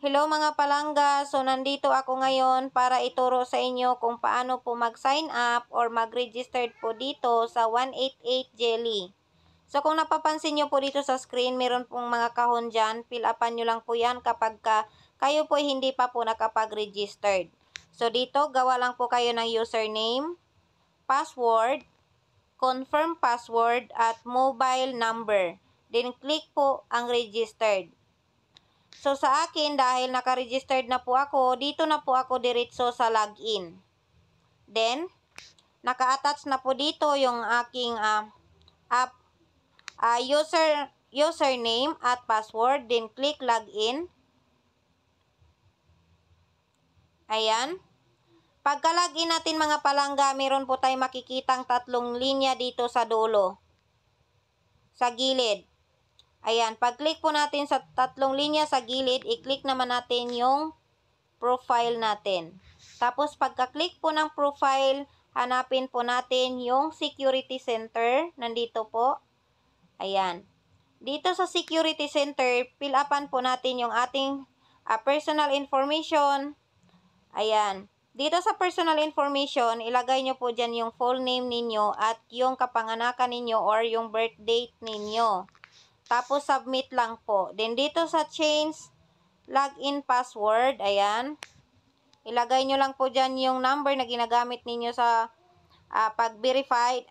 Hello mga palangga, so nandito ako ngayon para ituro sa inyo kung paano po mag-sign up or mag-registered po dito sa 188 Jelly. So kung napapansin nyo po dito sa screen, meron pong mga kahon dyan. Fill upan nyo lang po yan kapag kayo po hindi pa po nakapag-registered. So dito, gawa lang po kayo ng username, password, confirm password, at mobile number. Then click po ang registered. So, sa akin, dahil naka-registered na po ako, dito na po ako diretso sa login. Then, naka-attach na po dito yung aking username at password. Then, click login. Ayan. Pagka-login natin mga palangga, meron po tayong makikitang tatlong linya dito sa dulo. Sa gilid. Ayan, pag-click po natin sa tatlong linya sa gilid, i-click naman natin yung profile natin. Tapos, pagka-click po ng profile, hanapin po natin yung security center. Nandito po. Ayan. Dito sa security center, fill upan po natin yung ating personal information. Ayan. Dito sa personal information, ilagay nyo po dyan yung full name ninyo at yung kapanganakan ninyo or yung birth date ninyo. Tapos, submit lang po. Then, dito sa change login password, ayan. Ilagay nyo lang po dyan yung number na ginagamit ninyo sa pag-verify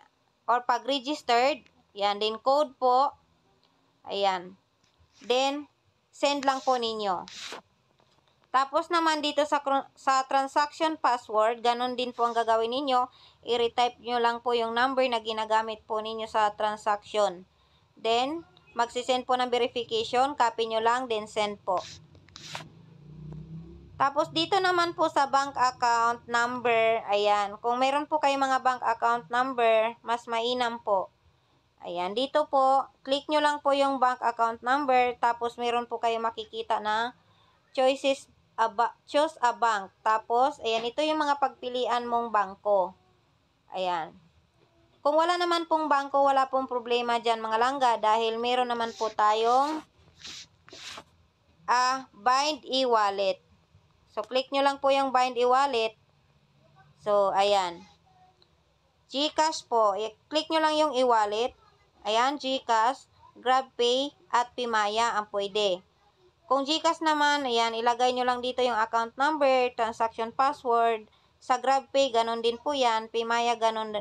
or pag-registered. Ayan. Then, code po. Ayan. Then, send lang po ninyo. Tapos naman dito sa transaction password, ganun din po ang gagawin ninyo. I-retype nyo lang po yung number na ginagamit po ninyo sa transaction. Then, magsisend po ng verification, copy nyo lang, then send po. Tapos dito naman po sa bank account number, ayan, kung meron po kayong mga bank account number, mas mainam po. Ayan, dito po, click nyo lang po yung bank account number, tapos meron po kayong makikita na choose a bank. Tapos, ayan, ito yung mga pagpilian mong bangko. Ayan. Kung wala naman pong bangko, wala pong problema dyan mga langga dahil meron naman po tayong bind e-wallet. So, click nyo lang po yung bind e-wallet. So, ayan. GCash po. I-click nyo lang yung e-wallet. Ayan, GCash, GrabPay, at Pimaya ang pwede. Kung GCash naman, ayan, ilagay nyo lang dito yung account number, transaction password. Sa GrabPay, ganun din po yan. Pimaya, ganun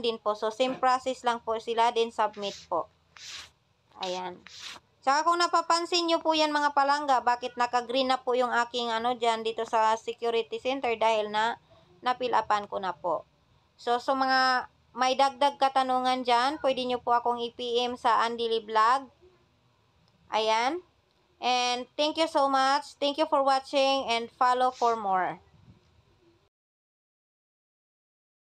din po. So, same process lang po sila, din submit po. Ayan. Saka kung napapansin nyo po yan mga palangga, bakit naka-green na po yung aking dyan dito sa security center dahil na-fill upan ko na po. So, mga may dagdag katanungan dyan, pwede nyo po akong i-PM sa Andili Vlog. Ayan. And thank you so much. Thank you for watching and follow for more.